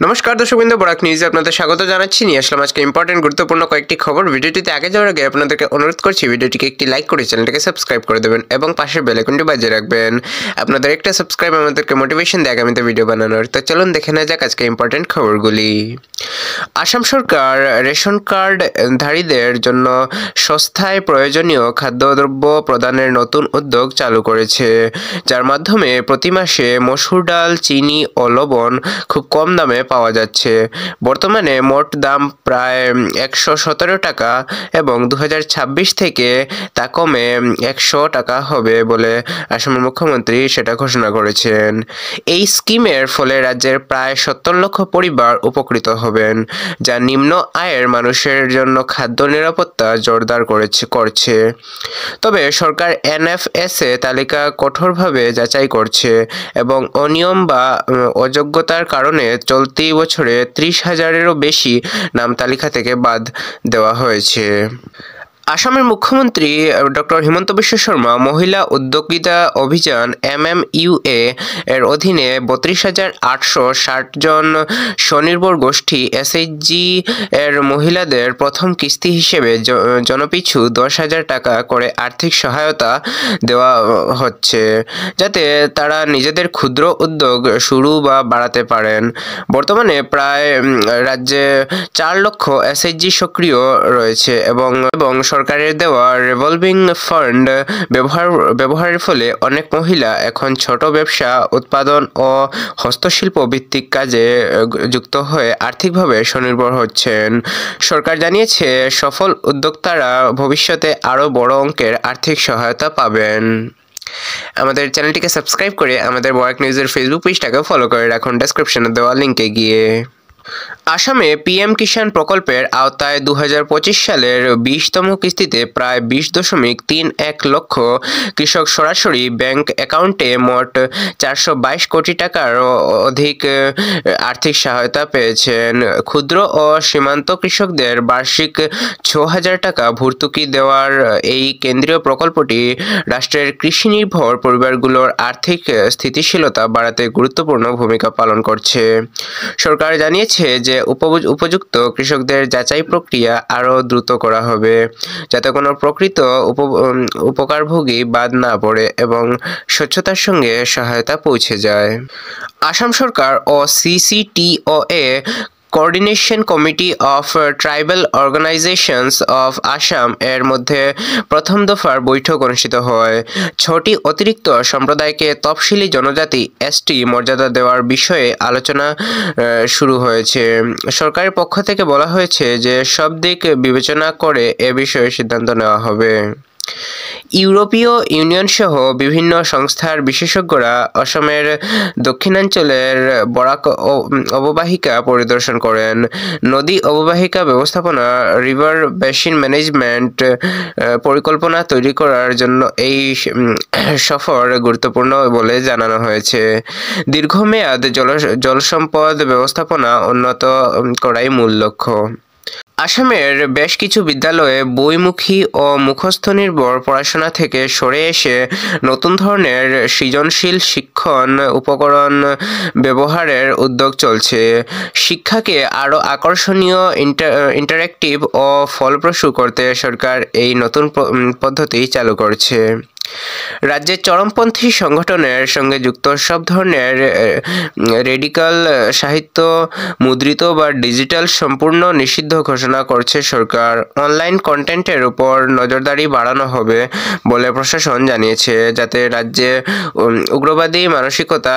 নমস্কার দর্শকবৃন্দ, বরাক নিউজে আপনাদের স্বাগত জানাচ্ছি। নিয়ে আসলাম আজকে ইম্পর্টেন্ট গুরুত্বপূর্ণ কয়েকটি খবর। ভিডিওটিতে আগে যাওয়ার আগে আপনাদেরকে অনুরোধ করছি ভিডিওটিকে একটি লাইক করে চ্যানেলটিকে সাবস্ক্রাইব করে দেবেন এবং পাশের বেল আইকনটি বাজিয়ে রাখবেন। আপনাদের একটা সাবস্ক্রাইব আমাদেরকে মোটিভেশন দেয় আগামীতে ভিডিও বানানোর। তো চলুন দেখে নেওয়া যাক আজকে ইম্পর্টেন্ট খবরগুলি। আসাম সরকার রেশন কার্ডধারীদের জন্য সস্তায় প্রয়োজনীয় খাদ্যদ্রব্য প্রদানের নতুন উদ্যোগ চালু করেছে, যার মাধ্যমে প্রতি মাসে মসুর ডাল, চিনি ও লবণ খুব কম দামে পাওয়া যাচ্ছে। বর্তমানে মোট দাম প্রায় 117 টাকা এবং 2026 থেকে তা কমে 100 টাকা হবে বলে আসামের মুখ্যমন্ত্রী সেটা ঘোষণা করেছেন। এই স্কিমের ফলে রাজ্যের প্রায় 70 লক্ষ পরিবার উপকৃত হবেন, যা নিম্ন আয়ের মানুষের জন্য খাদ্য নিরাপত্তা জোরদার করছে। তবে সরকার এনএফএসএ তালিকা কঠোরভাবে যাচাই করছে এবং অনিয়ম বা অযোগ্যতার কারণে চলতি বছরে 30,000-এরও বেশি নাম তালিকা থেকে বাদ দেওয়া হয়েছে। আসামের মুখ্যমন্ত্রী ডক্টর হিমন্ত বিশ্ব শর্মা মহিলা উদ্যোগিতা অভিযান MMUA এর অধীনে 32,860 জন স্বনির্ভর গোষ্ঠী SHG এর মহিলাদের প্রথম কিস্তি হিসেবে জনপিছু 10,000 টাকা করে আর্থিক সহায়তা দেওয়া হচ্ছে, যাতে তারা নিজেদের ক্ষুদ্র উদ্যোগ শুরু বা বাড়াতে পারেন। বর্তমানে প্রায় রাজ্যে 4 লক্ষ SHG সক্রিয় রয়েছে এবং সরকারের দেওয়া রিভলভিং ফান্ড ব্যবহারের ফলে অনেক মহিলা এখন ছোট ব্যবসা, উৎপাদন ও হস্তশিল্প ভিত্তিক কাজে যুক্ত হয়ে আর্থিকভাবে স্বনির্ভর হচ্ছেন। সরকার জানিয়েছে সফল উদ্যোক্তারা ভবিষ্যতে আরও বড় অঙ্কের আর্থিক সহায়তা পাবেন। আমাদের চ্যানেলটিকে সাবস্ক্রাইব করে আমাদের বরাক নিউজের ফেসবুক পেজটাকে ফলো করে রাখুন ডেসক্রিপশনে দেওয়া লিঙ্কে গিয়ে। আসামে PM কিষাণ প্রকল্পের আওতায় 2025 সালের 20তম কিস্তিতে প্রায় 20.31 লক্ষ কৃষক সরাসরি ব্যাংক অ্যাকাউন্টে মোট 422 কোটি টাকার অধিক আর্থিক সহায়তা পেয়েছেন। ক্ষুদ্র ও সীমান্ত কৃষকদের বার্ষিক 6,000 টাকা ভর্তুকি দেওয়ার এই কেন্দ্রীয় প্রকল্পটি রাষ্ট্রের কৃষি নির্ভর পরিবারগুলোর আর্থিক স্থিতিশীলতা বাড়াতে গুরুত্বপূর্ণ ভূমিকা পালন করছে। সরকার জানিয়েছে যে উপযুক্ত কৃষকদের যাচাই প্রক্রিয়া আরও দ্রুত করা হবে, যাতে কোনো প্রকৃত উপকারভোগী বাদ না পড়ে এবং স্বচ্ছতার সঙ্গে সহায়তা পৌঁছে যায়। আসাম সরকার ও CCTOA coordination committee of tribal organisations of Assam এর মধ্যে প্রথম দফার বৈঠক অনুষ্ঠিত হয়। 6টি অতিরিক্ত সম্প্রদায়কে তফসিলি জনজাতি ST মর্যাদা দেওয়ার বিষয়ে আলোচনা শুরু হয়েছে। সরকারের পক্ষ থেকে বলা হয়েছে যে সব দিক বিবেচনা করে এ বিষয়ে সিদ্ধান্ত নেওয়া হবে। ইউরোপীয় ইউনিয়ন সহ বিভিন্ন সংস্থার বিশেষজ্ঞরা অসমের দক্ষিণাঞ্চলের বরাক অববাহিকা পরিদর্শন করেন। নদী অববাহিকা ব্যবস্থাপনা, রিভার বেসিন ম্যানেজমেন্ট পরিকল্পনা তৈরি করার জন্য এই সফর গুরুত্বপূর্ণ বলে জানানো হয়েছে। দীর্ঘমেয়াদ জলসম্পদ ব্যবস্থাপনা উন্নত করাই মূল লক্ষ্য। আসামের বেশ কিছু বিদ্যালয়ে বইমুখী ও মুখস্থ নির্ভর পড়াশোনা থেকে সরে এসে নতুন ধরনের সৃজনশীল শিক্ষণ উপকরণ ব্যবহারের উদ্যোগ চলছে। শিক্ষাকে আরও আকর্ষণীয়, ইন্টারেক্টিভ ও ফলপ্রসূ করতে সরকার এই নতুন পদ্ধতি চালু করছে। রাজ্যের চরমপন্থী সংগঠনের সঙ্গে যুক্ত সব ধরনের রেডিকাল সাহিত্য মুদ্রিত বা ডিজিটাল সম্পূর্ণ নিষিদ্ধ ঘোষণা করছে সরকার। অনলাইন কন্টেন্টের উপর নজরদারি বাড়ানো হবে বলে প্রশাসন জানিয়েছে, যাতে রাজ্যে উগ্রবাদী মানসিকতা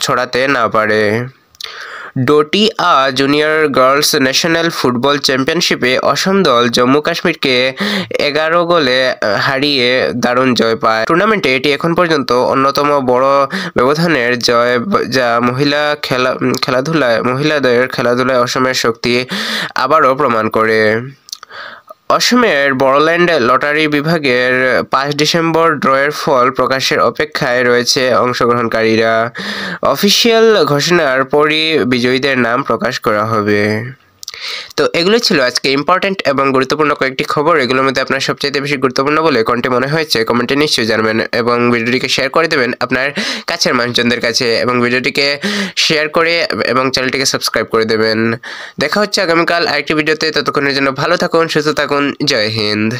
ছড়াতে না পারে। ডোটিয়া জুনিয়র গার্লস ন্যাশনাল ফুটবল চ্যাম্পিয়নশিপে অসম দল জম্মু কাশ্মীরকে 11 গোলে হারিয়ে দারুণ জয় পায়। টুর্নামেন্টে এটি এখন পর্যন্ত অন্যতম বড় ব্যবধানের জয়, যা মহিলাদের খেলাধুলায় অসমের শক্তি আবারও প্রমাণ করে। অসমের বড়োল্যান্ড লটারি বিভাগের 5 ডিসেম্বর ড্রয়ের ফল প্রকাশের অপেক্ষায় রয়েছে অংশগ্রহণকারীরা। অফিসিয়াল ঘোষণার পরই বিজয়ীদের নাম প্রকাশ করা হবে। তো এগুলো ছিল আজকে ইম্পর্টেন্ট এবং গুরুত্বপূর্ণ কয়েকটি খবর। এগুলোর মধ্যে আপনার সবচাইতে বেশি গুরুত্বপূর্ণ বলে কোনটি মনে হয়েছে কমেন্টে নিশ্চয়ই জানাবেন এবং ভিডিওটিকে শেয়ার করে দেবেন আপনার কাছের মানুষজনদের কাছে এবং ভিডিওটিকে শেয়ার করে এবং চ্যানেলটিকে সাবস্ক্রাইব করে দেবেন। দেখা হচ্ছে আগামীকাল আরেকটি ভিডিওতে। ততক্ষণের জন্য ভালো থাকুন, সুস্থ থাকুন। জয় হিন্দ।